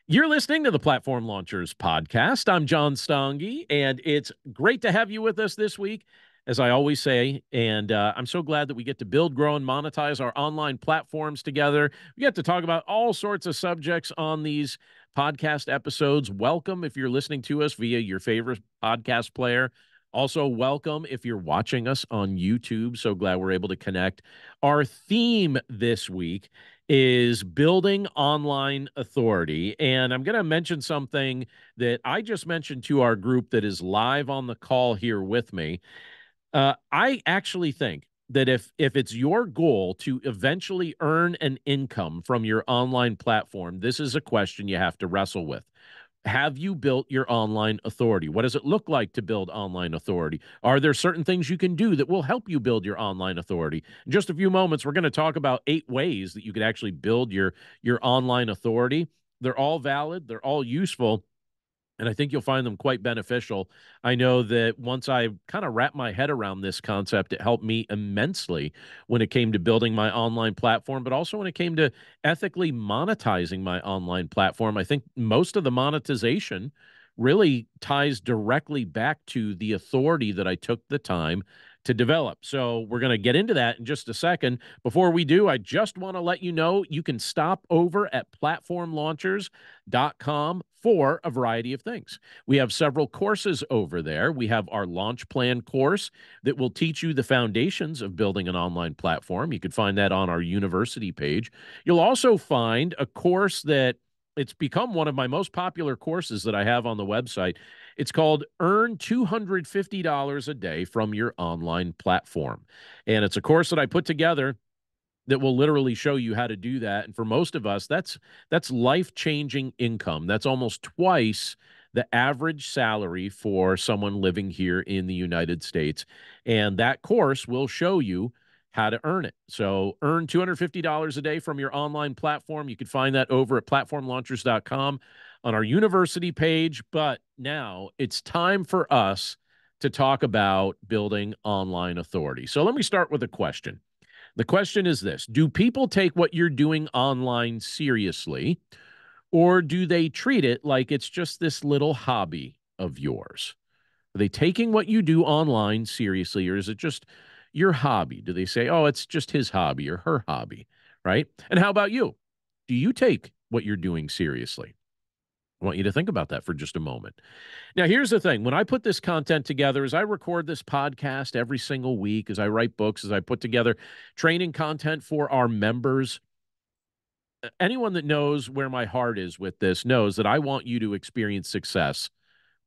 You're listening to the Platform Launchers podcast. I'm John Stange, and it's great to have you with us this week, as I always say. And I'm so glad that we get to build, grow, and monetize our online platforms together. We get to talk about all sorts of subjects on these podcast episodes. Welcome if you're listening to us via your favorite podcast player. Also, welcome if you're watching us on YouTube. So glad we're able to connect. Our theme this week is building online authority. And I'm going to mention something that I just mentioned to our group that is live on the call here with me. I actually think that if it's your goal to eventually earn an income from your online platform, this is a question you have to wrestle with. Have you built your online authority? What does it look like to build online authority? Are there certain things you can do that will help you build your online authority? In just a few moments, we're going to talk about 8 ways that you could actually build your online authority. They're all valid, they're all useful, and I think you'll find them quite beneficial. I know that once I kind of wrapped my head around this concept, it helped me immensely when it came to building my online platform, but also when it came to ethically monetizing my online platform. I think most of the monetization really ties directly back to the authority that I took the time to develop. So we're going to get into that in just a second. Before we do, I just want to let you know you can stop over at platformlaunchers.com for a variety of things. We have several courses over there. We have our launch plan course that will teach you the foundations of building an online platform. You can find that on our university page. You'll also find a course that it's become one of my most popular courses that I have on the website. It's called Earn $250 a Day from Your Online Platform. And it's a course that I put together that will literally show you how to do that. And for most of us, that's life-changing income. That's almost twice the average salary for someone living here in the United States. And that course will show you how to earn it. So earn $250 a day from your online platform. You can find that over at platformlaunchers.com on our university page. But now it's time for us to talk about building online authority. So let me start with a question. The question is this: do people take what you're doing online seriously, or do they treat it like it's just this little hobby of yours? Are they taking what you do online seriously, or is it just your hobby? Do they say, oh, it's just his hobby or her hobby, right? And how about you? Do you take what you're doing seriously? I want you to think about that for just a moment. Now, here's the thing. When I put this content together, as I record this podcast every single week, as I write books, as I put together training content for our members, anyone that knows where my heart is with this knows that I want you to experience success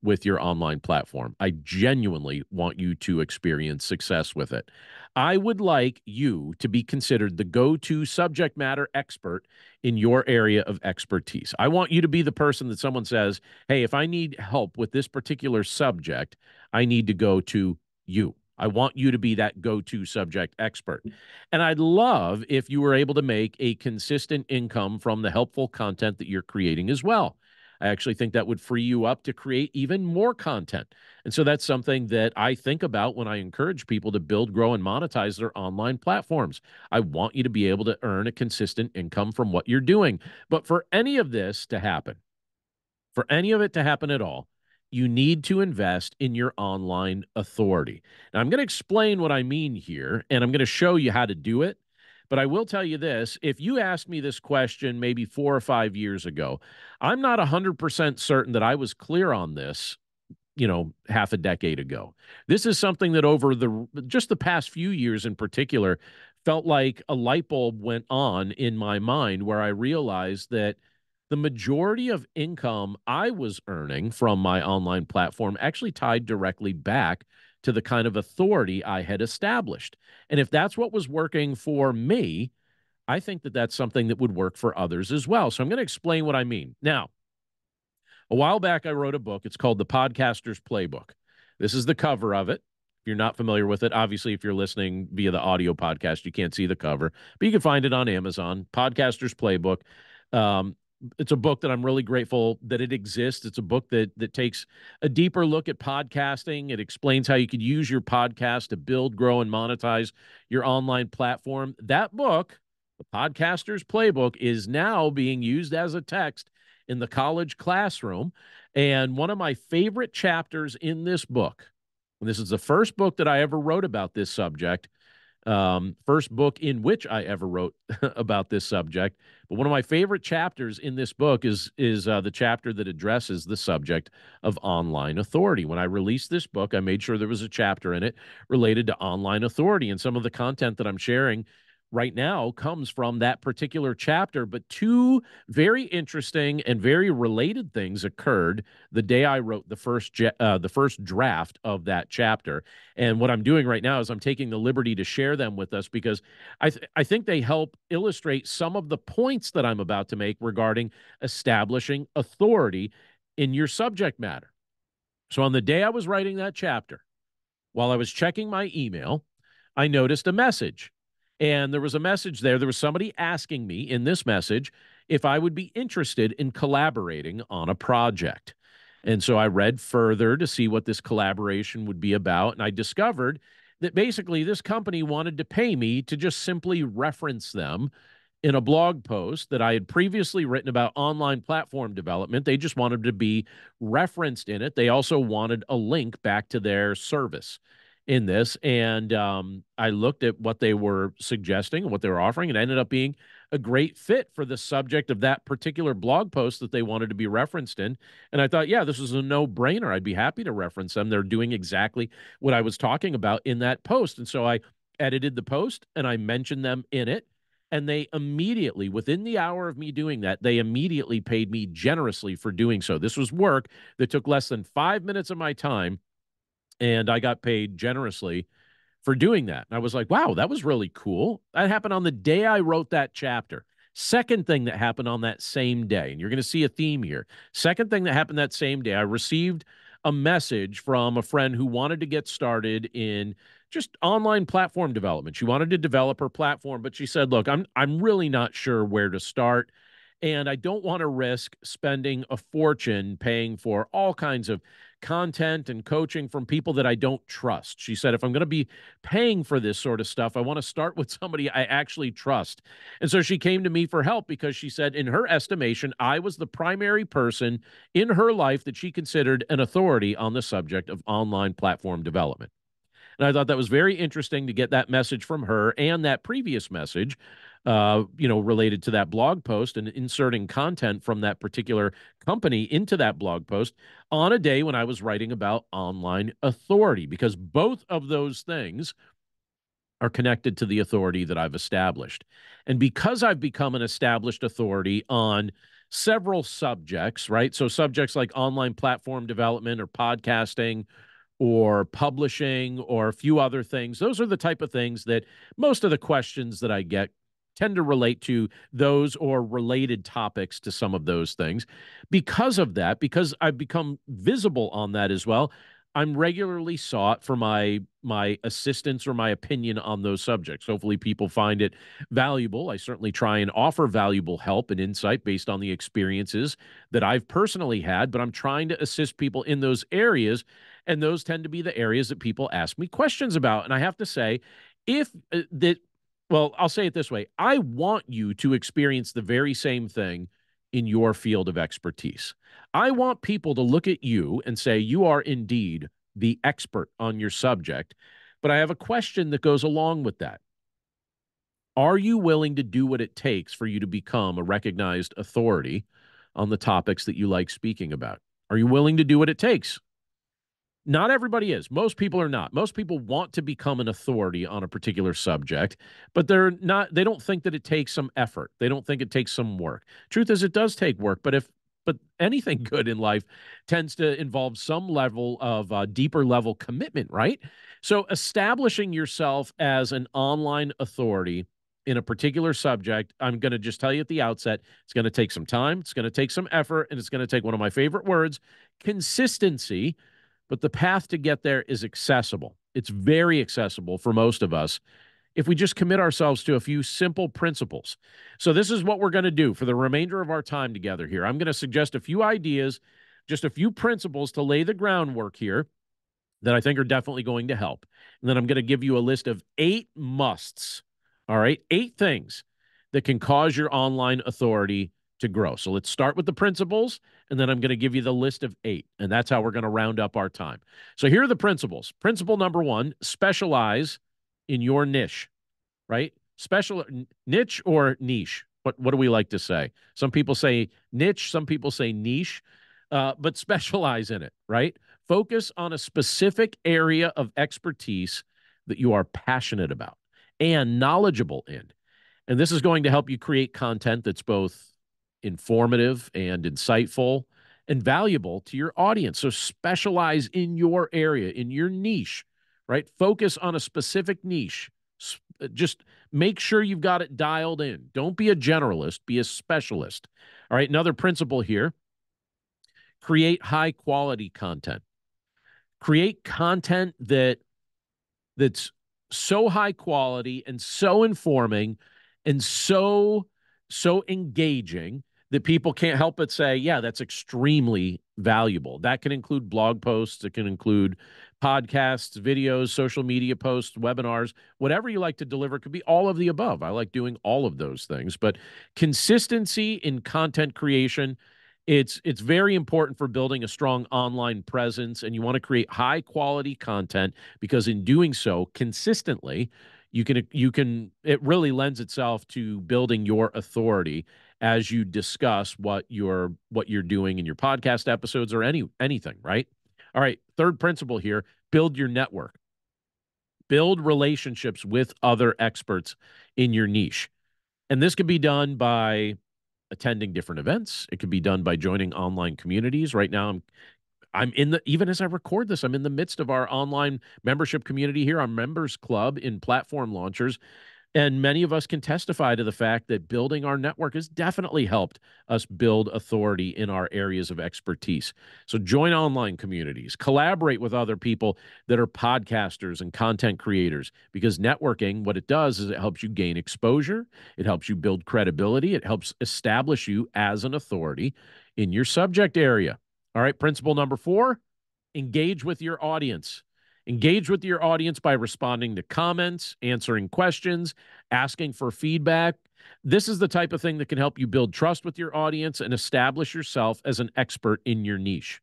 with your online platform. I genuinely want you to experience success with it. I would like you to be considered the go-to subject matter expert in your area of expertise. I want you to be the person that someone says, hey, if I need help with this particular subject, I need to go to you. I want you to be that go-to subject expert. And I'd love if you were able to make a consistent income from the helpful content that you're creating as well. I actually think that would free you up to create even more content. And so that's something that I think about when I encourage people to build, grow, and monetize their online platforms. I want you to be able to earn a consistent income from what you're doing. But for any of this to happen, for any of it to happen at all, you need to invest in your online authority. Now, I'm going to explain what I mean here, and I'm going to show you how to do it. But I will tell you this: if you asked me this question maybe 4 or 5 years ago, I'm not 100% certain that I was clear on this, half a decade ago. This is something that over just the past few years in particular felt like a light bulb went on in my mind where I realized that the majority of income I was earning from my online platform actually tied directly back to the kind of authority I had established. And if that's what was working for me, I think that that's something that would work for others as well. So I'm going to explain what I mean. Now, a while back, I wrote a book. It's called The Podcaster's Playbook. This is the cover of it. If you're not familiar with it, obviously, if you're listening via the audio podcast, you can't see the cover, but you can find it on Amazon. Podcaster's Playbook. It's a book that I'm really grateful that it exists. It's a book that takes a deeper look at podcasting. It explains how you could use your podcast to build, grow, and monetize your online platform. That book The Podcaster's Playbook is now being used as a text in the college classroom. And one of my favorite chapters in this book, and this is the first book that I ever wrote about this subject, first book in which I ever wrote about this subject. But one of my favorite chapters in this book is the chapter that addresses the subject of online authority. When I released this book, I made sure there was a chapter in it related to online authority, and some of the content that I'm sharing right now comes from that particular chapter. But two very interesting and very related things occurred the day I wrote the first draft of that chapter. And what I'm doing right now is I'm taking the liberty to share them with us because I think they help illustrate some of the points that I'm about to make regarding establishing authority in your subject matter. So on the day I was writing that chapter, while I was checking my email, I noticed a message. And there was a message there. There was somebody asking me in this message if I would be interested in collaborating on a project. And so I read further to see what this collaboration would be about. And I discovered that basically this company wanted to pay me to just simply reference them in a blog post that I had previously written about online platform development. They just wanted to be referenced in it. They also wanted a link back to their service in this. And I looked at what they were suggesting and what they were offering, and it ended up being a great fit for the subject of that particular blog post that they wanted to be referenced in. And I thought, yeah, this is a no-brainer. I'd be happy to reference them. They're doing exactly what I was talking about in that post. And so I edited the post and I mentioned them in it. And they immediately, within the hour of me doing that, they immediately paid me generously for doing so. This was work that took less than 5 minutes of my time, and I got paid generously for doing that. And I was like, wow, that was really cool. That happened on the day I wrote that chapter. Second thing that happened on that same day, and you're going to see a theme here. Second thing that happened that same day, I received a message from a friend who wanted to get started in just online platform development. She wanted to develop her platform, but she said, look, I'm really not sure where to start. And I don't want to risk spending a fortune paying for all kinds of content and coaching from people that I don't trust. She said, if I'm going to be paying for this sort of stuff, I want to start with somebody I actually trust. And so she came to me for help because she said, in her estimation, I was the primary person in her life that she considered an authority on the subject of online platform development. And I thought that was very interesting to get that message from her and that previous message, related to that blog post and inserting content from that particular company into that blog post on a day when I was writing about online authority, because both of those things are connected to the authority that I've established. And because I've become an established authority on several subjects, right? So subjects like online platform development or podcasting or publishing or a few other things. Those are the type of things that most of the questions that I get tend to relate to those or related topics to some of those things. Because of that, because I've become visible on that as well, I'm regularly sought for my assistance or my opinion on those subjects. Hopefully people find it valuable. I certainly try and offer valuable help and insight based on the experiences that I've personally had, but I'm trying to assist people in those areas, and those tend to be the areas that people ask me questions about. And I have to say, if that well, I'll say it this way. I want you to experience the very same thing in your field of expertise. I want people to look at you and say, you are indeed the expert on your subject. But I have a question that goes along with that. Are you willing to do what it takes for you to become a recognized authority on the topics that you like speaking about? Are you willing to do what it takes? Not everybody is. Most people are not. Most people want to become an authority on a particular subject, but they don't think that it takes some effort. They don't think it takes some work. Truth is, it does take work, but anything good in life tends to involve some level of deeper level commitment, right? So establishing yourself as an online authority in a particular subject, I'm going to just tell you at the outset, it's going to take some time, it's going to take some effort, and it's going to take one of my favorite words, consistency. But the path to get there is accessible. It's very accessible for most of us if we just commit ourselves to a few simple principles. So this is what we're going to do for the remainder of our time together here. I'm going to suggest a few ideas, just a few principles to lay the groundwork here that I think are definitely going to help. And then I'm going to give you a list of 8 musts. All right, 8 things that can cause your online authority to grow. So let's start with the principles, and then I'm going to give you the list of 8, and that's how we're going to round up our time. So here are the principles. Principle number 1, specialize in your niche, right? Special niche or niche. What do we like to say? Some people say niche, some people say niche, but specialize in it, right? Focus on a specific area of expertise that you are passionate about and knowledgeable in. And this is going to help you create content that's both informative and insightful and valuable to your audience. So specialize in your area, in your niche, right? Focus on a specific niche. Just make sure you've got it dialed in. Don't be a generalist, be a specialist. All right, another principle here, create high quality content. Create content that's so high quality and so informing and so engaging that people can't help but say, yeah, that's extremely valuable. That can include blog posts, it can include podcasts, videos, social media posts, webinars, whatever you like to deliver. It could be all of the above. I like doing all of those things, but consistency in content creation, it's very important for building a strong online presence, and you want to create high quality content because in doing so consistently, you can it really lends itself to building your authority as you discuss what you're doing in your podcast episodes or anything, right? All right, third principle here, build your network. Build relationships with other experts in your niche. And this can be done by attending different events. It could be done by joining online communities. Right now, I'm in the even as I record this, I'm in the midst of our online membership community here, our members club in Platform Launchers. And many of us can testify to the fact that building our network has definitely helped us build authority in our areas of expertise. So join online communities, collaborate with other people that are podcasters and content creators, because networking, what it does is it helps you gain exposure, it helps you build credibility, it helps establish you as an authority in your subject area. All right, principle number 4, engage with your audience. Engage with your audience by responding to comments, answering questions, asking for feedback. This is the type of thing that can help you build trust with your audience and establish yourself as an expert in your niche.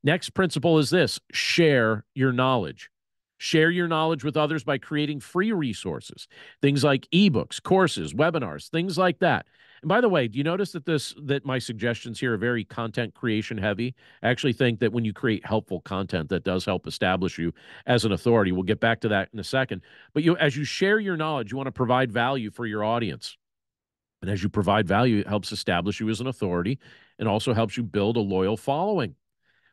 Next principle is this: share your knowledge. Share your knowledge with others by creating free resources, things like ebooks, courses, webinars, things like that. And by the way, do you notice that my suggestions here are very content creation heavy? I actually think that when you create helpful content, that does help establish you as an authority. We'll get back to that in a second. But as you share your knowledge, you want to provide value for your audience. And as you provide value, it helps establish you as an authority and also helps you build a loyal following.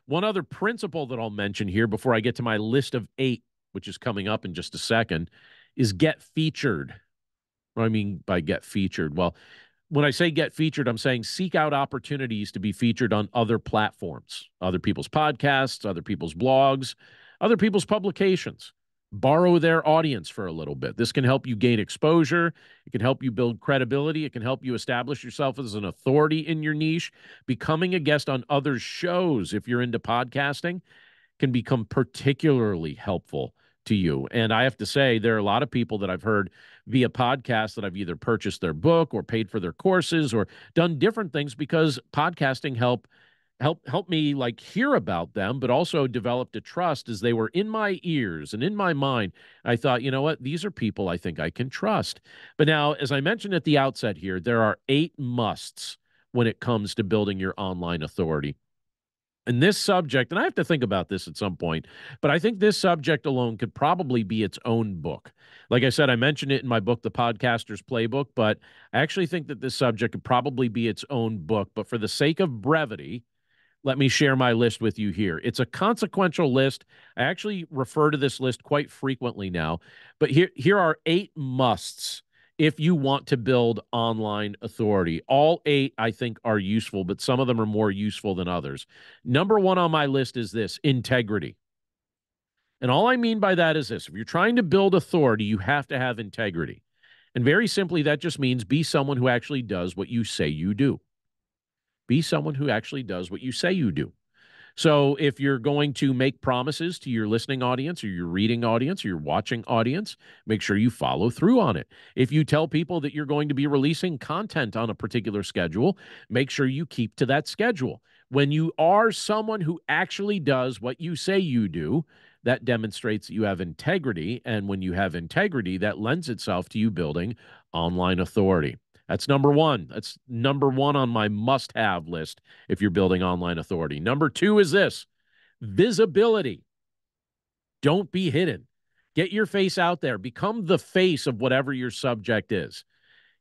One other principle that I'll mention here before I get to my list of 8, which is coming up in just a second, is get featured. What do I mean by get featured? Well, when I say get featured, I'm saying seek out opportunities to be featured on other platforms, other people's podcasts, other people's blogs, other people's publications. Borrow their audience for a little bit. This can help you gain exposure. It can help you build credibility. It can help you establish yourself as an authority in your niche. Becoming a guest on other shows, if you're into podcasting, can become particularly helpful to you. And I have to say, there are a lot of people that I've heard via podcast that I've either purchased their book or paid for their courses or done different things because podcasting helped me like hear about them, but also developed a trust as they were in my ears and in my mind. I thought, you know what, these are people I think I can trust. But now, as I mentioned at the outset here, there are 8 musts when it comes to building your online authority. And this subject, and I have to think about this at some point, but I think this subject alone could probably be its own book. Like I said, I mentioned it in my book, The Podcaster's Playbook, but I actually think that this subject could probably be its own book. But for the sake of brevity, let me share my list with you here. It's a consequential list. I actually refer to this list quite frequently now, but here are 8 musts if you want to build online authority. All 8, I think, are useful, but some of them are more useful than others. Number 1 on my list is this: integrity. And all I mean by that is this: if you're trying to build authority, you have to have integrity. And very simply, that just means be someone who actually does what you say you do. Be someone who actually does what you say you do. So if you're going to make promises to your listening audience or your reading audience or your watching audience, make sure you follow through on it. If you tell people that you're going to be releasing content on a particular schedule, make sure you keep to that schedule. When you are someone who actually does what you say you do, that demonstrates that you have integrity. And when you have integrity, that lends itself to you building online authority. That's number one. That's number one on my must have list if you're building online authority. Number two is this: visibility. Don't be hidden. Get your face out there. Become the face of whatever your subject is.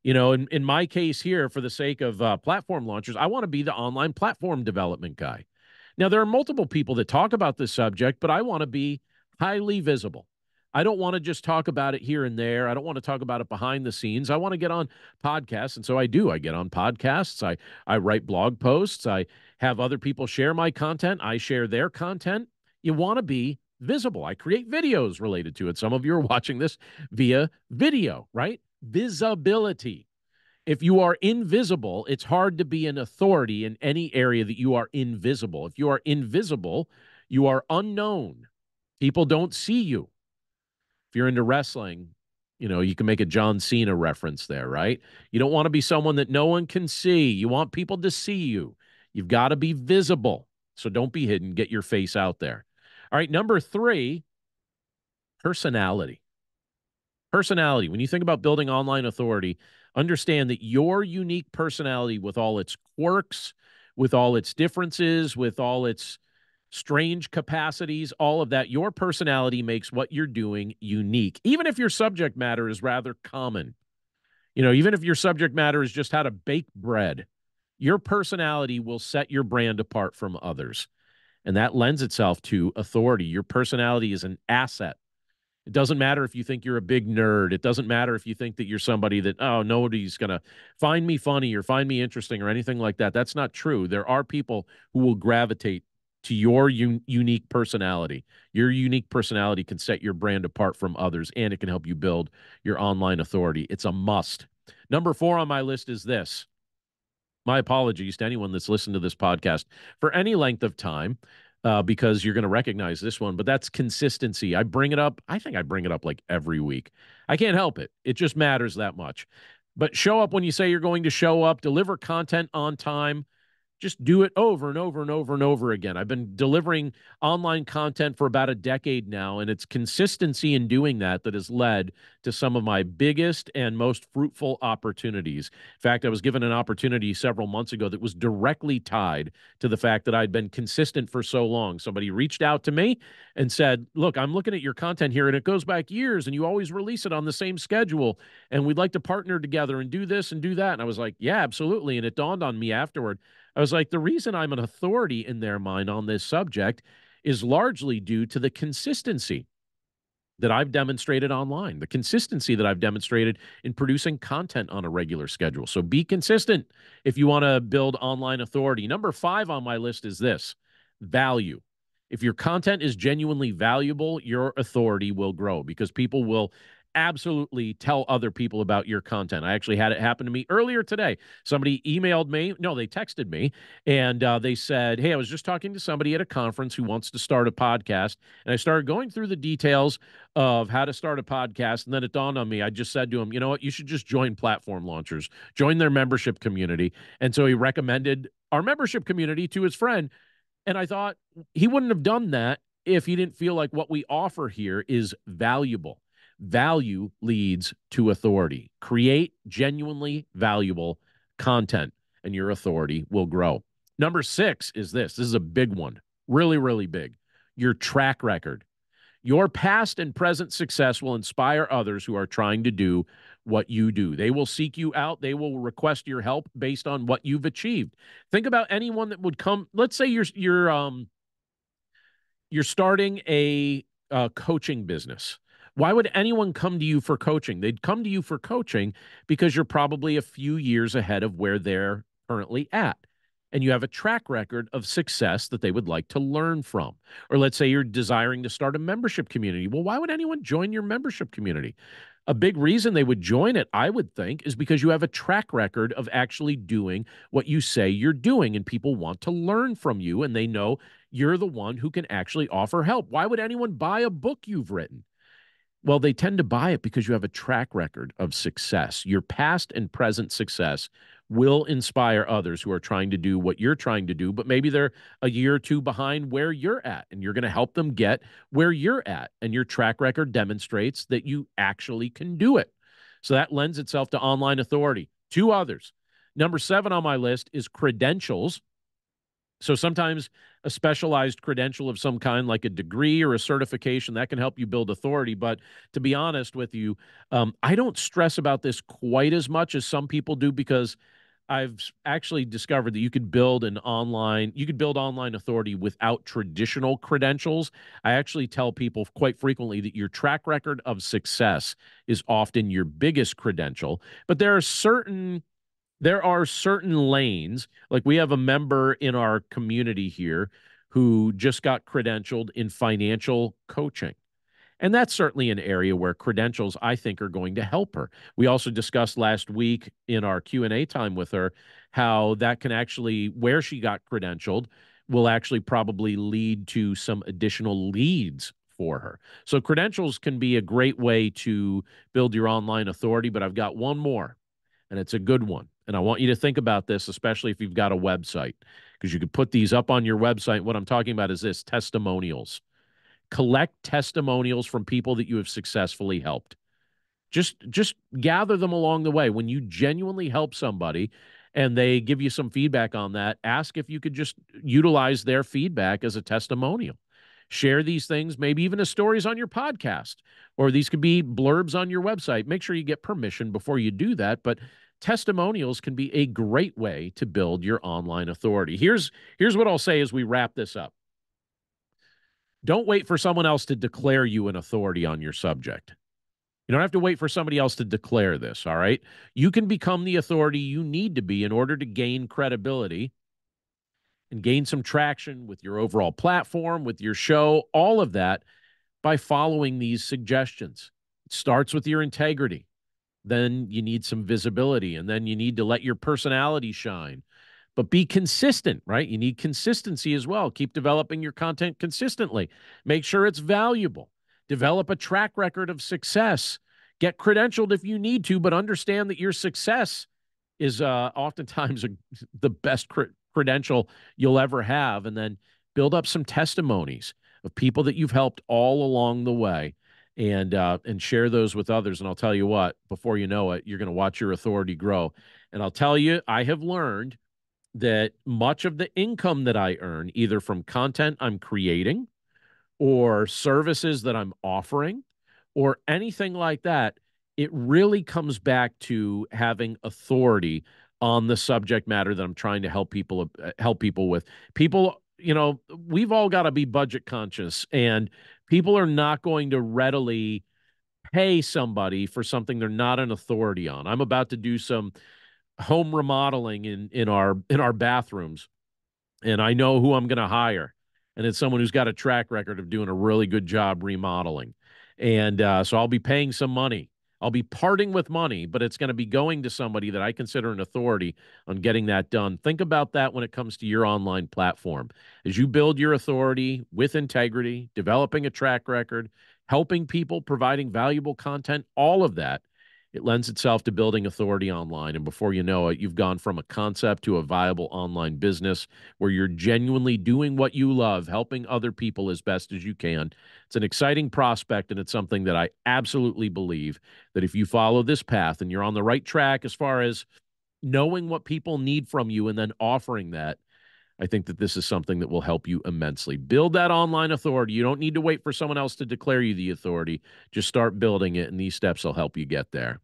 You know, in my case here, for the sake of platform launchers, I want to be the online platform development guy. Now, there are multiple people that talk about this subject, but I want to be highly visible. I don't want to just talk about it here and there. I don't want to talk about it behind the scenes. I want to get on podcasts, and so I do. I get on podcasts. I write blog posts. I have other people share my content. I share their content. You want to be visible. I create videos related to it. Some of you are watching this via video, right? Visibility. If you are invisible, it's hard to be an authority in any area that you are invisible. If you are invisible, you are unknown. People don't see you. If you're into wrestling, you know, you can make a John Cena reference there, right? You don't want to be someone that no one can see. You want people to see you. You've got to be visible. So don't be hidden. Get your face out there. All right, number three, personality. Personality. When you think about building online authority, understand that your unique personality, with all its quirks, with all its differences, with all its strange capacities, all of that, your personality makes what you're doing unique. Even if your subject matter is rather common, you know, even if your subject matter is just how to bake bread, your personality will set your brand apart from others. And that lends itself to authority. Your personality is an asset. It doesn't matter if you think you're a big nerd. It doesn't matter if you think that you're somebody that, oh, nobody's going to find me funny or find me interesting or anything like that. That's not true. There are people who will gravitate to your unique personality. Your unique personality can set your brand apart from others, and it can help you build your online authority. It's a must. Number four on my list is this. My apologies to anyone that's listened to this podcast for any length of time, because you're going to recognize this one, but that's consistency. I bring it up. I think I bring it up like every week. I can't help it. It just matters that much. But show up when you say you're going to show up, deliver content on time. Just do it over and over and over and over again. I've been delivering online content for about a decade now, and it's consistency in doing that that has led to some of my biggest and most fruitful opportunities. In fact, I was given an opportunity several months ago that was directly tied to the fact that I'd been consistent for so long. Somebody reached out to me and said, look, I'm looking at your content here, and it goes back years, and you always release it on the same schedule, and we'd like to partner together and do this and do that. And I was like, yeah, absolutely. And it dawned on me afterward. I was like, the reason I'm an authority in their mind on this subject is largely due to the consistency that I've demonstrated online, the consistency that I've demonstrated in producing content on a regular schedule. So be consistent if you want to build online authority. Number five on my list is this: value. If your content is genuinely valuable, your authority will grow because people will absolutely tell other people about your content. I actually had it happen to me earlier today. Somebody emailed me. No, they texted me, and they said, hey, I was just talking to somebody at a conference who wants to start a podcast. And I started going through the details of how to start a podcast. And then it dawned on me. I just said to him, you know what? You should just join Platform Launchers, join their membership community. And so he recommended our membership community to his friend. And I thought he wouldn't have done that if he didn't feel like what we offer here is valuable. Value leads to authority. Create genuinely valuable content, and your authority will grow. Number six is this. This is a big one. Really, really big. Your track record. Your past and present success will inspire others who are trying to do what you do. They will seek you out. They will request your help based on what you've achieved. Think about anyone that would come. Let's say you're starting a coaching business. Why would anyone come to you for coaching? They'd come to you for coaching because you're probably a few years ahead of where they're currently at. And you have a track record of success that they would like to learn from. Or let's say you're desiring to start a membership community. Well, why would anyone join your membership community? A big reason they would join it, I would think, is because you have a track record of actually doing what you say you're doing, and people want to learn from you, and they know you're the one who can actually offer help. Why would anyone buy a book you've written? Well, they tend to buy it because you have a track record of success. Your past and present success will inspire others who are trying to do what you're trying to do, but maybe they're a year or two behind where you're at, and you're going to help them get where you're at. And your track record demonstrates that you actually can do it. So that lends itself to online authority. Two others. Number 7 on my list is credentials. So sometimes a specialized credential of some kind, like a degree or a certification, that can help you build authority. But to be honest with you, I don't stress about this quite as much as some people do, because I've actually discovered that you could build online authority without traditional credentials. I actually tell people quite frequently that your track record of success is often your biggest credential. But there are certain lanes. Like, we have a member in our community here who just got credentialed in financial coaching. And that's certainly an area where credentials, I think, are going to help her. We also discussed last week in our Q&A time with her how that can actually, where she got credentialed, will actually probably lead to some additional leads for her. So credentials can be a great way to build your online authority, but I've got one more, and it's a good one. And I want you to think about this, especially if you've got a website, because you could put these up on your website. What I'm talking about is this: testimonials. Collect testimonials from people that you have successfully helped. Just gather them along the way. When you genuinely help somebody and they give you some feedback on that, ask if you could just utilize their feedback as a testimonial. Share these things, maybe even as stories on your podcast, or these could be blurbs on your website. Make sure you get permission before you do that. But testimonials can be a great way to build your online authority. Here's what I'll say as we wrap this up. Don't wait for someone else to declare you an authority on your subject. You don't have to wait for somebody else to declare this, all right? You can become the authority you need to be in order to gain credibility and gain some traction with your overall platform, with your show, all of that, by following these suggestions. It starts with your integrity. Then you need some visibility, and then you need to let your personality shine. But be consistent, right? You need consistency as well. Keep developing your content consistently. Make sure it's valuable. Develop a track record of success. Get credentialed if you need to, but understand that your success is oftentimes the best credential you'll ever have. And then build up some testimonies of people that you've helped all along the way, and share those with others. And I'll tell you what, before you know it, you're going to watch your authority grow. And I'll tell you, I have learned that much of the income that I earn, either from content I'm creating or services that I'm offering or anything like that, it really comes back to having authority on the subject matter that I'm trying to help people with. People, we've all got to be budget conscious, and people are not going to readily pay somebody for something they're not an authority on. I'm about to do some home remodeling in our bathrooms, and I know who I'm going to hire, and it's someone who's got a track record of doing a really good job remodeling. And so I'll be paying some money. I'll be parting with money, but it's going to be going to somebody that I consider an authority on getting that done. Think about that when it comes to your online platform. As you build your authority with integrity, developing a track record, helping people, providing valuable content, all of that, it lends itself to building authority online. And before you know it, you've gone from a concept to a viable online business where you're genuinely doing what you love, helping other people as best as you can. It's an exciting prospect, and it's something that I absolutely believe that if you follow this path and you're on the right track as far as knowing what people need from you and then offering that, I think that this is something that will help you immensely. Build that online authority. You don't need to wait for someone else to declare you the authority. Just start building it, and these steps will help you get there.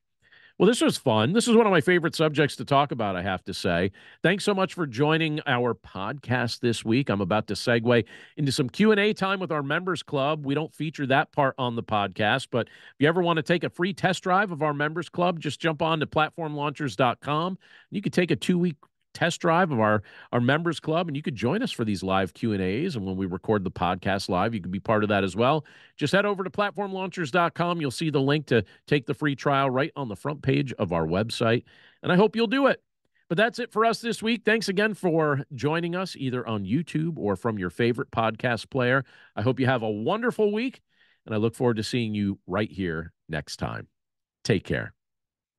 Well, this was fun. This is one of my favorite subjects to talk about, I have to say. Thanks so much for joining our podcast this week. I'm about to segue into some Q&A time with our members club. We don't feature that part on the podcast, but if you ever want to take a free test drive of our members club, just jump on to platformlaunchers.com. You can take a 2-week test drive of our members club, and you could join us for these live Q&As. And when we record the podcast live, you can be part of that as well. Just head over to platformlaunchers.com. You'll see the link to take the free trial right on the front page of our website. And I hope you'll do it. But that's it for us this week. Thanks again for joining us either on YouTube or from your favorite podcast player. I hope you have a wonderful week, and I look forward to seeing you right here next time. Take care.